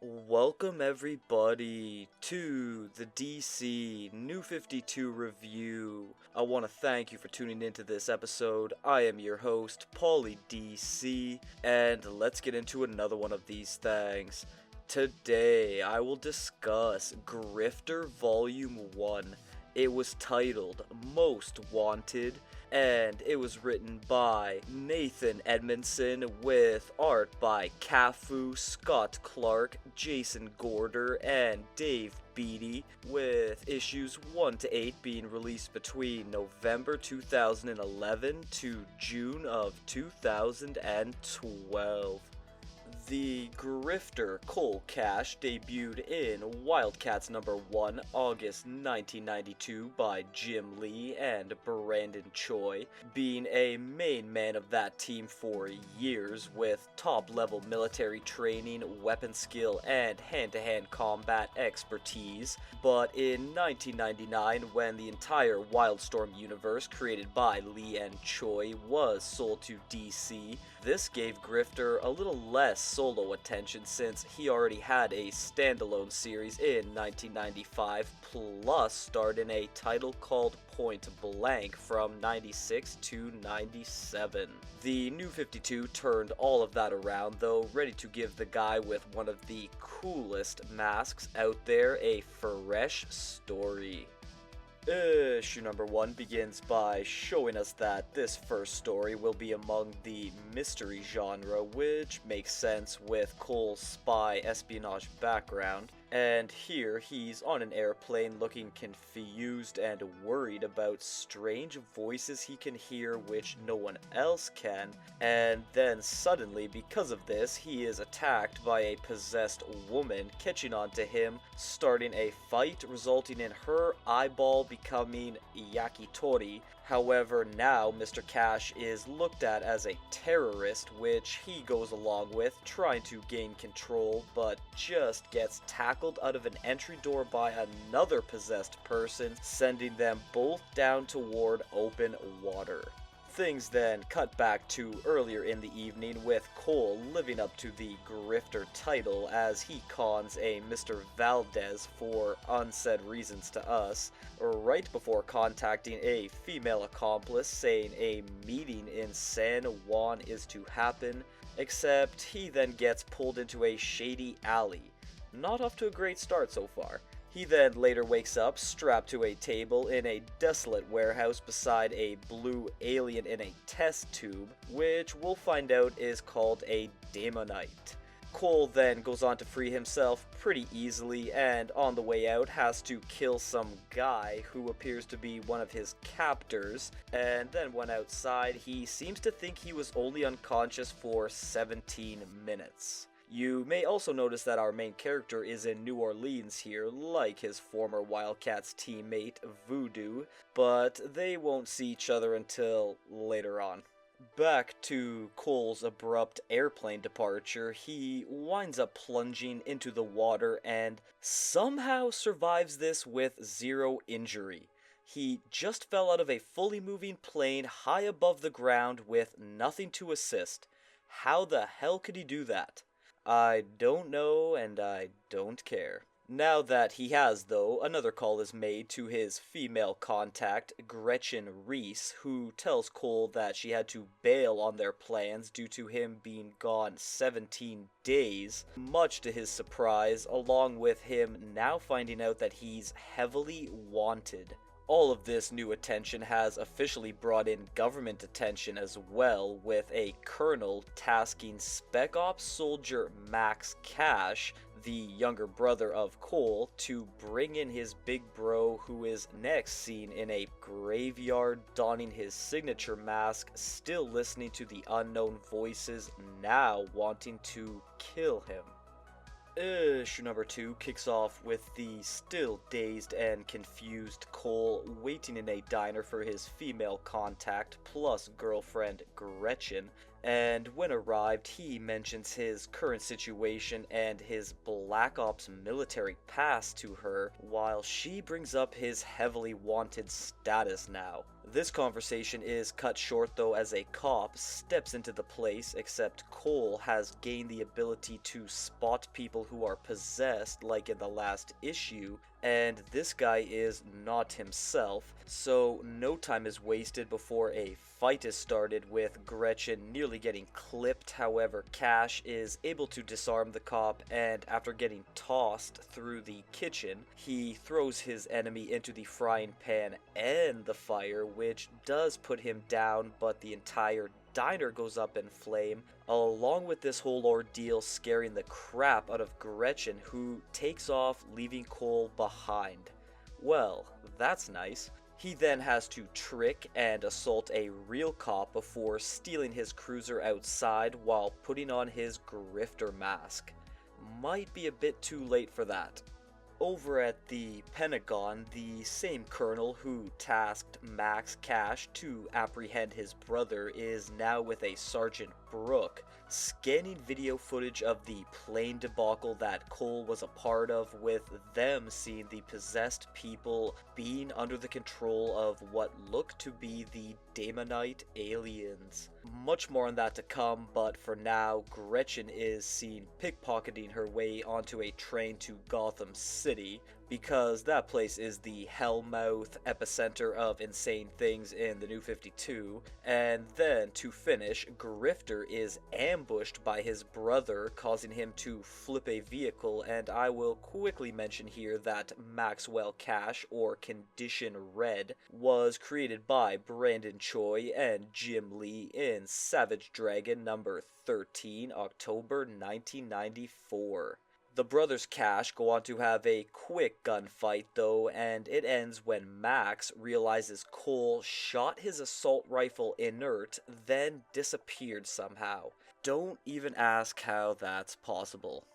Welcome everybody to the DC New 52 review. I want to thank you for tuning into this episode. I am your host, Paulie DC, and let's get into another one of these things. Today, I will discuss Grifter Vol.1. It was titled Most Wanted, and it was written by Nathan Edmonson with art by CAFU, Scott Clark, Jason Gorder, and Dave Beaty, with issues 1 to 8 being released between November 2011 to June of 2012. The Grifter Coal Cache debuted in Wildcats #1, August 1992 by Jim Lee and Brandon Choi, being a main man of that team for years with top-level military training, weapon skill, and hand-to-hand combat expertise. But in 1999, when the entire Wildstorm universe created by Lee and Choi was sold to DC, this gave Grifter a little less solo attention since he already had a standalone series in 1995, plus starred in a title called Point Blank from 96 to 97. The New 52 turned all of that around though, ready to give the guy with one of the coolest masks out there a fresh story. Issue #1 begins by showing us that this first story will be among the mystery genre, which makes sense with Cole's spy espionage background. And here he's on an airplane looking confused and worried about strange voices he can hear which no one else can, and then suddenly because of this he is attacked by a possessed woman catching on to him, starting a fight resulting in her eyeball becoming yakitori. However, now Mr. Cash is looked at as a terrorist, which he goes along with, trying to gain control, but just gets tackled out of an entry door by another possessed person, sending them both down toward open water. Things then cut back to earlier in the evening with Cole living up to the Grifter title as he cons a Mr. Valdez for unsaid reasons to us, right before contacting a female accomplice saying a meeting in San Juan is to happen, except he then gets pulled into a shady alley. Not off to a great start so far. He then later wakes up strapped to a table in a desolate warehouse beside a blue alien in a test tube, which we'll find out is called a Daemonite. Cole then goes on to free himself pretty easily, and on the way out has to kill some guy who appears to be one of his captors, and then when outside he seems to think he was only unconscious for 17 minutes. You may also notice that our main character is in New Orleans here, like his former Wildcats teammate, Voodoo, but they won't see each other until later on. Back to Cole's abrupt airplane departure, he winds up plunging into the water and somehow survives this with zero injury. He just fell out of a fully moving plane high above the ground with nothing to assist. How the hell could he do that? I don't know, and I don't care. Now that he has, though, another call is made to his female contact, Gretchen Reese, who tells Cole that she had to bail on their plans due to him being gone 17 days, much to his surprise, along with him now finding out that he's heavily wanted. All of this new attention has officially brought in government attention as well, with a colonel tasking Spec Ops soldier Max Cash, the younger brother of Cole, to bring in his big bro, who is next seen in a graveyard donning his signature mask, still listening to the unknown voices, now wanting to kill him. Issue #2 kicks off with the still dazed and confused Cole waiting in a diner for his female contact plus girlfriend Gretchen, and when arrived he mentions his current situation and his Black Ops military past to her, while she brings up his heavily wanted status now. This conversation is cut short though as a cop steps into the place, except Cole has gained the ability to spot people who are possessed like in the last issue, and this guy is not himself, so no time is wasted before a fight is started with Gretchen nearly getting clipped. However, Cash is able to disarm the cop, and after getting tossed through the kitchen, he throws his enemy into the frying pan and the fire, which does put him down, but the entire diner goes up in flame, along with this whole ordeal scaring the crap out of Gretchen, who takes off, leaving Cole behind. Well, that's nice. He then has to trick and assault a real cop before stealing his cruiser outside while putting on his Grifter mask. Might be a bit too late for that. Over at the Pentagon, the same colonel who tasked Max Cash to apprehend his brother is now with a Sergeant Brooke, scanning video footage of the plane debacle that Cole was a part of, with them seeing the possessed people being under the control of what look to be the Daemonite aliens. Much more on that to come, but for now, Gretchen is seen pickpocketing her way onto a train to Gotham City, because that place is the hellmouth epicenter of insane things in the New 52, and then to finish, Grifter is ambushed by his brother, causing him to flip a vehicle, and I will quickly mention here that Maxwell Cash, or Condition Red, was created by Brandon Choi and Jim Lee in Savage Dragon number 13, October 1994. The brothers Cash go on to have a quick gunfight though, and it ends when Max realizes Cole shot his assault rifle inert, then disappeared somehow. Don't even ask how that's possible.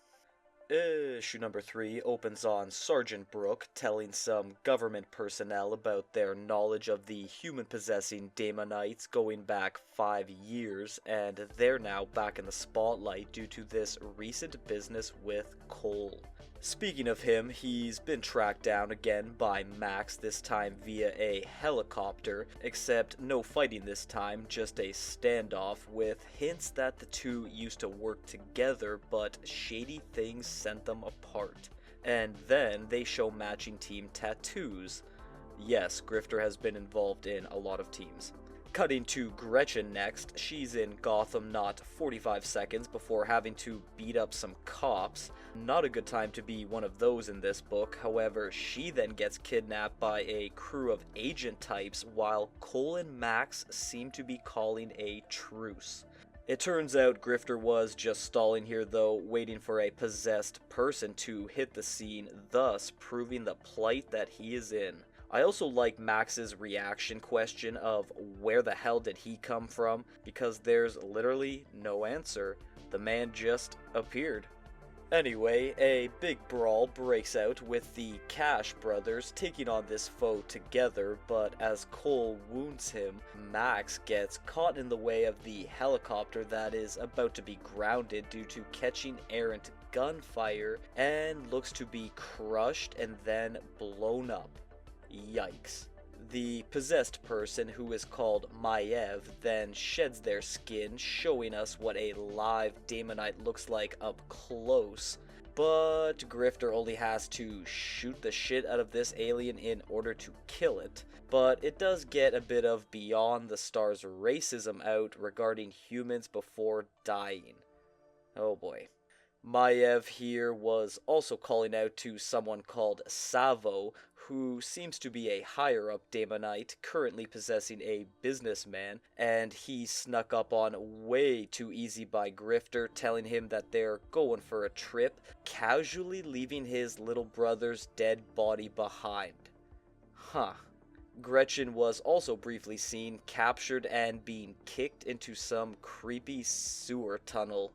Issue number 3 opens on Sergeant Brooke telling some government personnel about their knowledge of the human-possessing Daemonites going back 5 years, and they're now back in the spotlight due to this recent business with Cole. Speaking of him, he's been tracked down again by Max, this time via a helicopter, except no fighting this time, just a standoff, with hints that the two used to work together, but shady things sent them apart. And then they show matching team tattoos. Yes, Grifter has been involved in a lot of teams. Cutting to Gretchen next, she's in Gotham not 45 seconds before having to beat up some cops. Not a good time to be one of those in this book, however, she then gets kidnapped by a crew of agent types while Cole and Max seem to be calling a truce. It turns out Grifter was just stalling here though, waiting for a possessed person to hit the scene, thus proving the plight that he is in. I also like Max's reaction question of where the hell did he come from, because there's literally no answer. The man just appeared. Anyway, a big brawl breaks out with the Cash brothers taking on this foe together, but as Cole wounds him, Max gets caught in the way of the helicopter that is about to be grounded due to catching errant gunfire and looks to be crushed and then blown up. Yikes. The possessed person, who is called Maiev, then sheds their skin, showing us what a live Daemonite looks like up close, but Grifter only has to shoot the shit out of this alien in order to kill it. But it does get a bit of Beyond the Stars racism out regarding humans before dying. Oh boy. Maiev here was also calling out to someone called Savo, who seems to be a higher-up Daemonite currently possessing a businessman, and he snuck up on way too easy by Grifter, telling him that they're going for a trip, casually leaving his little brother's dead body behind. Huh. Gretchen was also briefly seen captured and being kicked into some creepy sewer tunnel.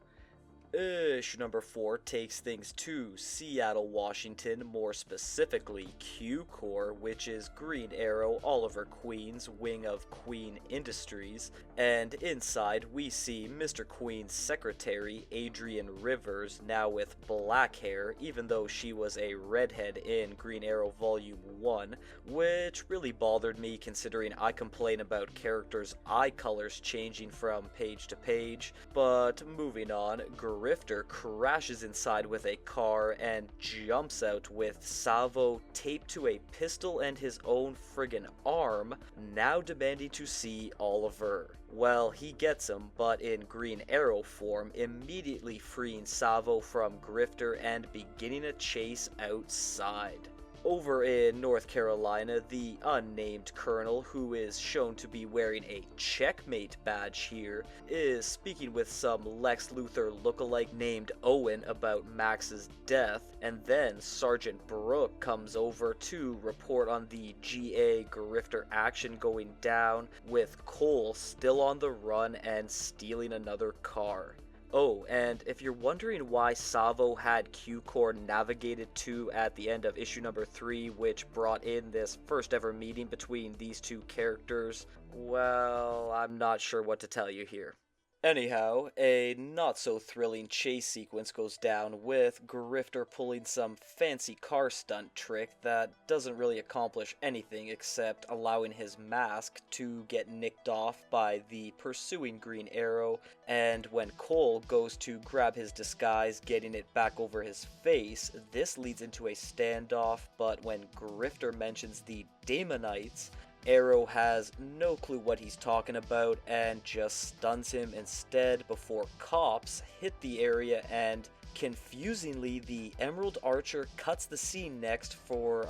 Issue number 4 takes things to Seattle, Washington, more specifically Q Corps, which is Green Arrow, Oliver Queen's wing of Queen Industries, and inside we see Mr. Queen's secretary, Adrian Rivers, now with black hair, even though she was a redhead in Green Arrow Volume 1, which really bothered me considering I complain about characters' eye colors changing from page to page. But moving on, Grifter crashes inside with a car and jumps out with Savo taped to a pistol and his own friggin' arm, now demanding to see Oliver. Well, he gets him, but in Green Arrow form, immediately freeing Savo from Grifter and beginning a chase outside. Over in North Carolina, the unnamed colonel, who is shown to be wearing a checkmate badge here, is speaking with some Lex Luthor lookalike named Owen about Max's death, and then Sergeant Brooke comes over to report on the GA Grifter action going down, with Cole still on the run and stealing another car. Oh, and if you're wondering why Savo had Q-Corps navigated to at the end of issue number 3, which brought in this first ever meeting between these two characters, well, I'm not sure what to tell you here. Anyhow, a not-so-thrilling chase sequence goes down with Grifter pulling some fancy car stunt trick that doesn't really accomplish anything except allowing his mask to get nicked off by the pursuing Green Arrow, and when Cole goes to grab his disguise, getting it back over his face, this leads into a standoff, but when Grifter mentions the Daemonites, Arrow has no clue what he's talking about and just stuns him instead before cops hit the area, and confusingly the Emerald Archer cuts the scene next for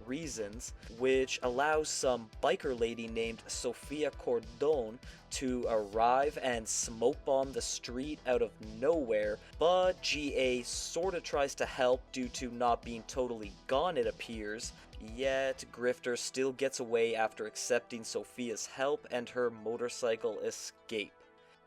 reasons, which allows some biker lady named Sofia Cordon to arrive and smoke bomb the street out of nowhere, but GA sorta tries to help due to not being totally gone, it appears. Yet Grifter still gets away after accepting Sophia's help and her motorcycle escape.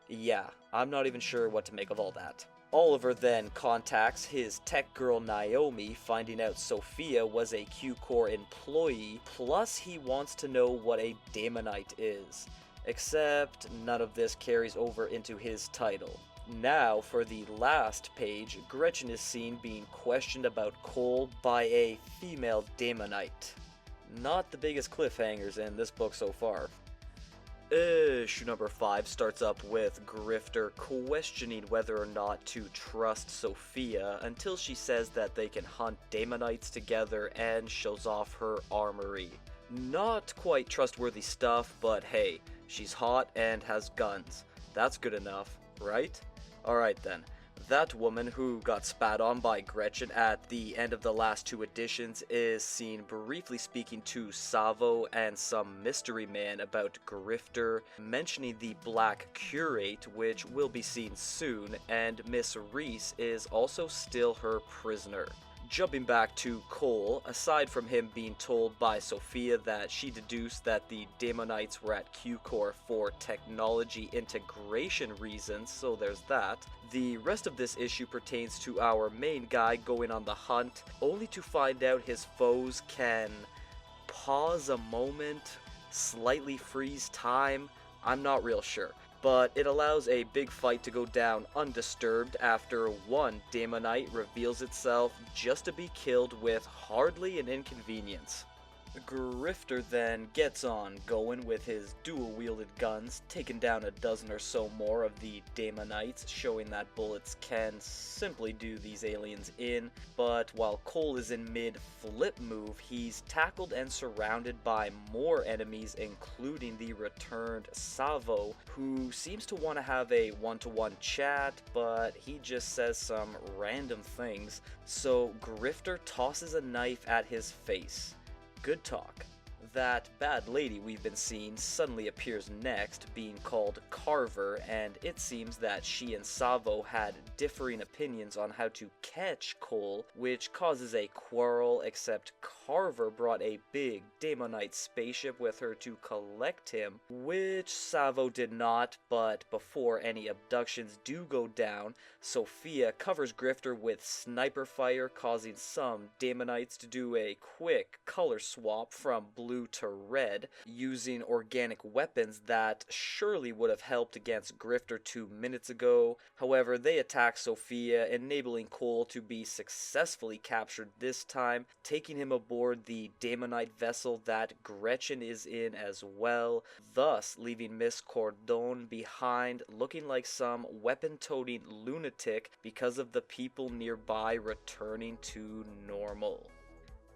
Yeah, I'm not even sure what to make of all that. Oliver then contacts his tech girl Naomi, finding out Sophia was a Q-Corps employee, plus he wants to know what a Daemonite is. Except none of this carries over into his title. Now, for the last page, Gretchen is seen being questioned about Cole by a female Daemonite. Not the biggest cliffhangers in this book so far. Issue number 5 starts up with Grifter questioning whether or not to trust Sophia until she says that they can hunt Daemonites together and shows off her armory. Not quite trustworthy stuff, but hey, she's hot and has guns. That's good enough, right? Alright then, that woman who got spat on by Gretchen at the end of the last 2 editions is seen briefly speaking to Savo and some mystery man about Grifter, mentioning the Black Curate, which will be seen soon, and Miss Reese is also still her prisoner. Jumping back to Cole, aside from him being told by Sophia that she deduced that the Daemonites were at Q-Corps for technology integration reasons, so there's that, the rest of this issue pertains to our main guy going on the hunt, only to find out his foes can pause a moment, slightly freeze time, I'm not real sure. But it allows a big fight to go down undisturbed after one Daemonite reveals itself just to be killed with hardly an inconvenience. Grifter then gets on going with his dual-wielded guns, taking down a dozen or so more of the Daemonites, showing that bullets can simply do these aliens in, but while Cole is in mid-flip move, he's tackled and surrounded by more enemies, including the returned Savo, who seems to want to have a one-to-one chat, but he just says some random things, so Grifter tosses a knife at his face. Good talk. That bad lady we've been seeing suddenly appears next, being called Carver, and it seems that she and Savo had differing opinions on how to catch Cole, which causes a quarrel, except Carver brought a big Daemonite spaceship with her to collect him, which Savo did not. But before any abductions do go down, Sophia covers Grifter with sniper fire, causing some Daemonites to do a quick color swap from blue to red, using organic weapons that surely would have helped against Grifter 2 minutes ago. However, they attack Sophia, enabling Cole to be successfully captured this time, taking him aboard the Daemonite vessel that Gretchen is in as well, thus leaving Miss Cordon behind, looking like some weapon-toting lunatic because of the people nearby returning to normal.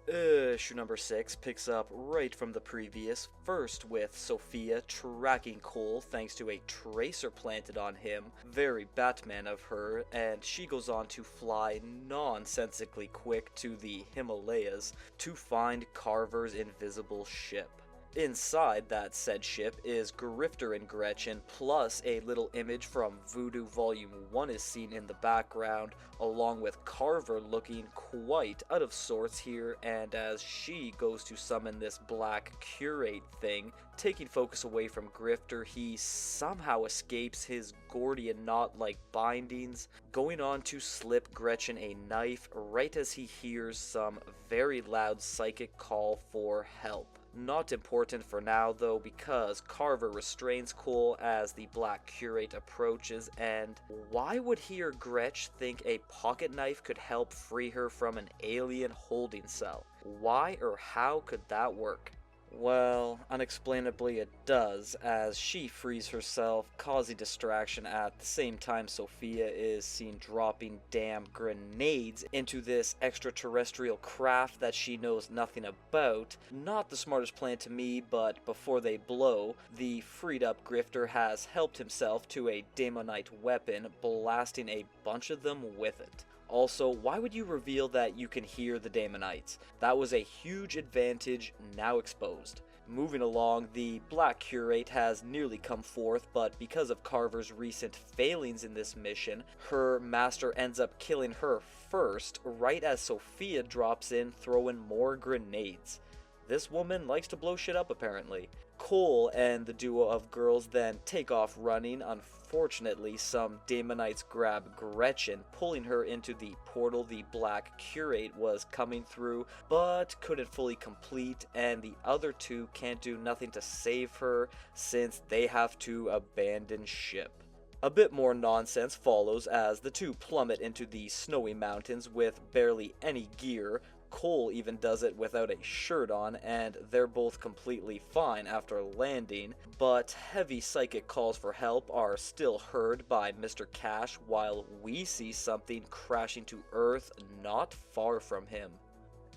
Issue number 6 picks up right from the previous, first with Sophia tracking Cole thanks to a tracer planted on him, very Batman of her, and she goes on to fly nonsensically quick to the Himalayas to find Carver's invisible ship. Inside that said ship is Grifter and Gretchen, plus a little image from Voodoo Vol.1 is seen in the background, along with Carver looking quite out of sorts here, and as she goes to summon this black curate thing, taking focus away from Grifter, he somehow escapes his Gordian knot-like bindings, going on to slip Gretchen a knife right as he hears some very loud psychic call for help. Not important for now though, because Carver restrains Cole as the black curate approaches, and why would he or Gretch think a pocket knife could help free her from an alien holding cell? Why or how could that work? Well, unexplainably it does, as she frees herself, causing distraction at the same time Sophia is seen dropping damn grenades into this extraterrestrial craft that she knows nothing about. Not the smartest plan to me, but before they blow, the freed up Grifter has helped himself to a Daemonite weapon, blasting a bunch of them with it. Also, why would you reveal that you can hear the Daemonites? That was a huge advantage now exposed. Moving along, the Black Curate has nearly come forth, but because of Carver's recent failings in this mission, her master ends up killing her first, right as Sophia drops in throwing more grenades. This woman likes to blow shit up apparently. Cole and the duo of girls then take off running. Unfortunately, some Daemonites grab Gretchen, pulling her into the portal the Black Curate was coming through, but couldn't fully complete, and the other two can't do nothing to save her since they have to abandon ship. A bit more nonsense follows as the two plummet into the snowy mountains with barely any gear. Cole even does it without a shirt on, and they're both completely fine after landing, but heavy psychic calls for help are still heard by Mr. Cash while we see something crashing to Earth not far from him.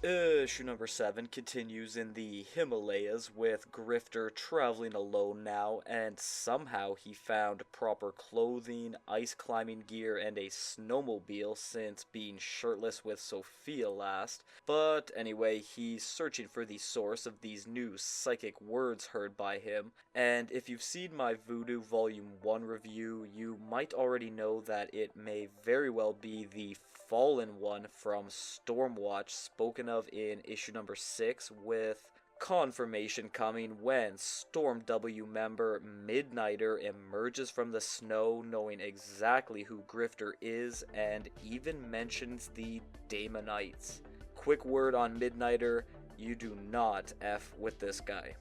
Issue number 7 continues in the Himalayas with Grifter traveling alone now, and somehow he found proper clothing, ice climbing gear, and a snowmobile since being shirtless with Sophia last. But anyway, he's searching for the source of these new psychic words heard by him, and if you've seen my Voodoo Vol.1 review, you might already know that it may very well be the Fallen One from Stormwatch spoken of in issue number 6, with confirmation coming when Storm W member Midnighter emerges from the snow knowing exactly who Grifter is and even mentions the Daemonites. Quick word on Midnighter, you do not F with this guy.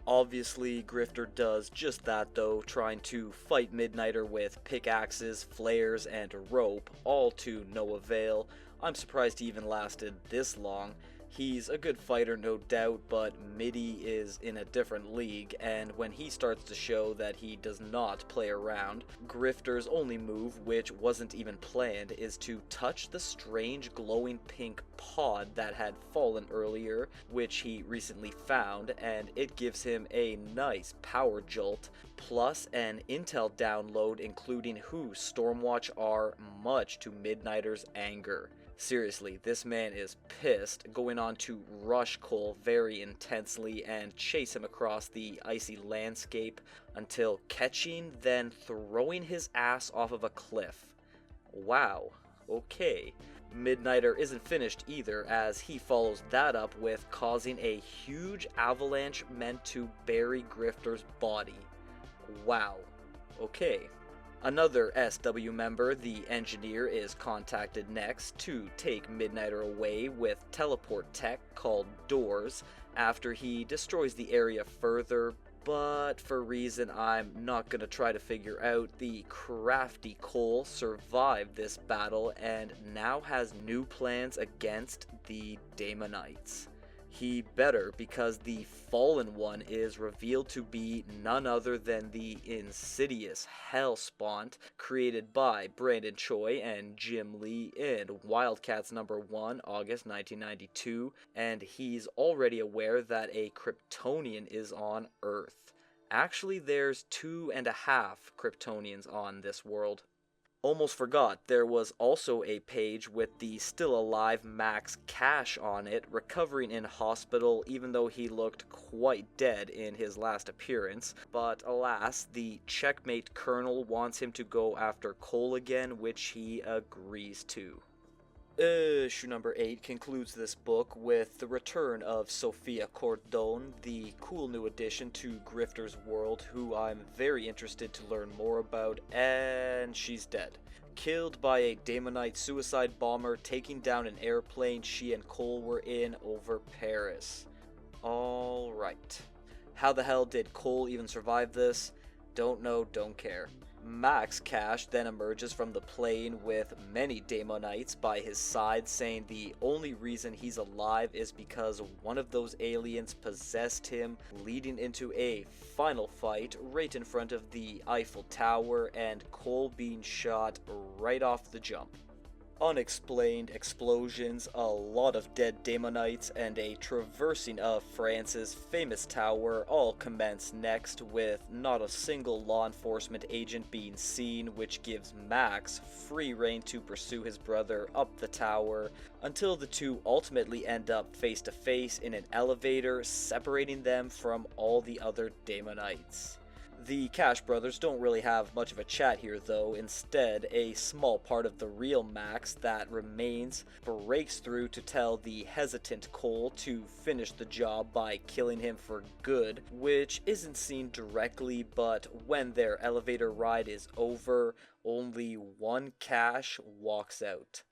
Obviously, Grifter does just that though, trying to fight Midnighter with pickaxes, flares, and rope, all to no avail. I'm surprised he even lasted this long. He's a good fighter, no doubt, but Middy is in a different league, and when he starts to show that he does not play around, Grifter's only move, which wasn't even planned, is to touch the strange glowing pink pod that had fallen earlier, which he recently found, and it gives him a nice power jolt, plus an intel download including who Stormwatch are, much to Midnighter's anger. Seriously, this man is pissed, going on to rush Cole very intensely and chase him across the icy landscape until catching, then throwing his ass off of a cliff. Wow, okay. Midnighter isn't finished either, as he follows that up with causing a huge avalanche meant to bury Grifter's body. Wow, okay. Another SW member, the engineer, is contacted next to take Midnighter away with teleport tech called Doors after he destroys the area further, but for a reason I'm not gonna try to figure out, the crafty Cole survived this battle and now has new plans against the Daemonites. He better, because the Fallen One is revealed to be none other than the insidious Hellspawn created by Brandon Choi and Jim Lee in Wildcats #1, August 1992, and he's already aware that a Kryptonian is on Earth. Actually, there's 2.5 Kryptonians on this world. Almost forgot, there was also a page with the still alive Max Cash on it, recovering in hospital even though he looked quite dead in his last appearance, but alas, the checkmate colonel wants him to go after Cole again, which he agrees to. Issue number 8 concludes this book with the return of Sophia Cordon, the cool new addition to Grifter's world, who I'm very interested to learn more about, and she's dead. Killed by a Daemonite suicide bomber taking down an airplane she and Cole were in over Paris. Alright. How the hell did Cole even survive this? Don't know, don't care. Max Cash then emerges from the plane with many Daemonites by his side, saying the only reason he's alive is because one of those aliens possessed him, leading into a final fight right in front of the Eiffel Tower and Cole being shot right off the jump. Unexplained explosions, a lot of dead Daemonites, and a traversing of France's famous tower all commence next, with not a single law enforcement agent being seen, which gives Max free rein to pursue his brother up the tower, until the two ultimately end up face to face in an elevator, separating them from all the other Daemonites. The Cash brothers don't really have much of a chat here though. Instead, a small part of the real Max that remains breaks through to tell the hesitant Cole to finish the job by killing him for good, which isn't seen directly, but when their elevator ride is over, only one Cash walks out.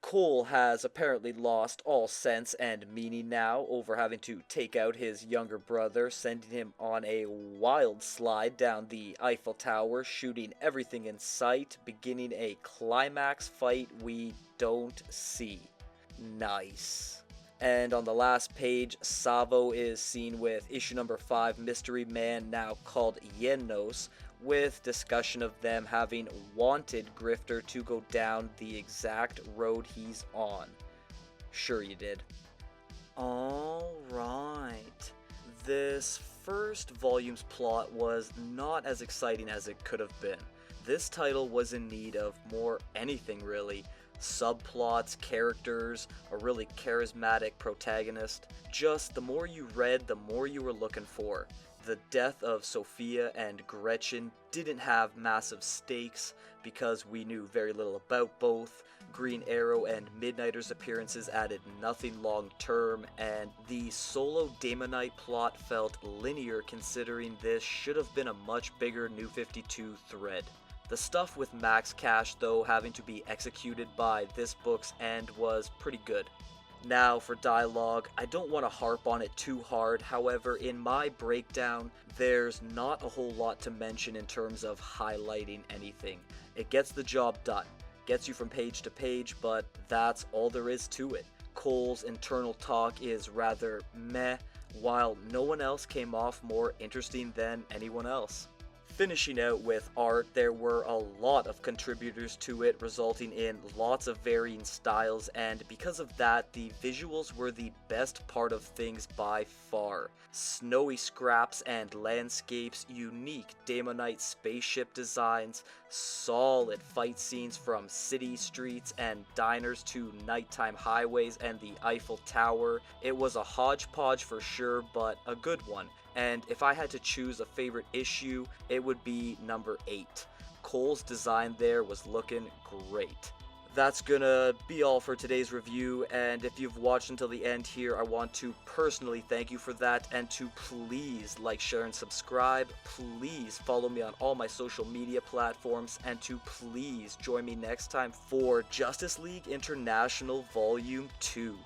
Cole has apparently lost all sense and meaning now over having to take out his younger brother, sending him on a wild slide down the Eiffel Tower, shooting everything in sight, beginning a climax fight we don't see. Nice. And on the last page, Savo is seen with issue number 5 Mystery Man, now called Yennos, with discussion of them having wanted Grifter to go down the exact road he's on. Sure you did. Alright. This first volume's plot was not as exciting as it could have been. This title was in need of more anything really. Subplots, characters, a really charismatic protagonist. Just the more you read, the more you were looking for. The death of Sophia and Gretchen didn't have massive stakes because we knew very little about both. Green Arrow and Midnighter's appearances added nothing long term, and the solo Daemonite plot felt linear considering this should have been a much bigger New 52 thread. The stuff with Max Cash though having to be executed by this book's end was pretty good. Now for dialogue, I don't want to harp on it too hard, however in my breakdown there's not a whole lot to mention in terms of highlighting anything. It gets the job done, gets you from page to page, but that's all there is to it. Cole's internal talk is rather meh, while no one else came off more interesting than anyone else. Finishing out with art, there were a lot of contributors to it, resulting in lots of varying styles, and because of that, the visuals were the best part of things by far. Snowy scraps and landscapes, unique Daemonite spaceship designs, solid fight scenes from city streets and diners to nighttime highways and the Eiffel Tower. It was a hodgepodge for sure, but a good one. And if I had to choose a favorite issue, it would be number 8. Cole's design there was looking great. That's gonna be all for today's review, and if you've watched until the end here, I want to personally thank you for that, and to please like, share, and subscribe. Please follow me on all my social media platforms, and to please join me next time for Justice League International Volume 2.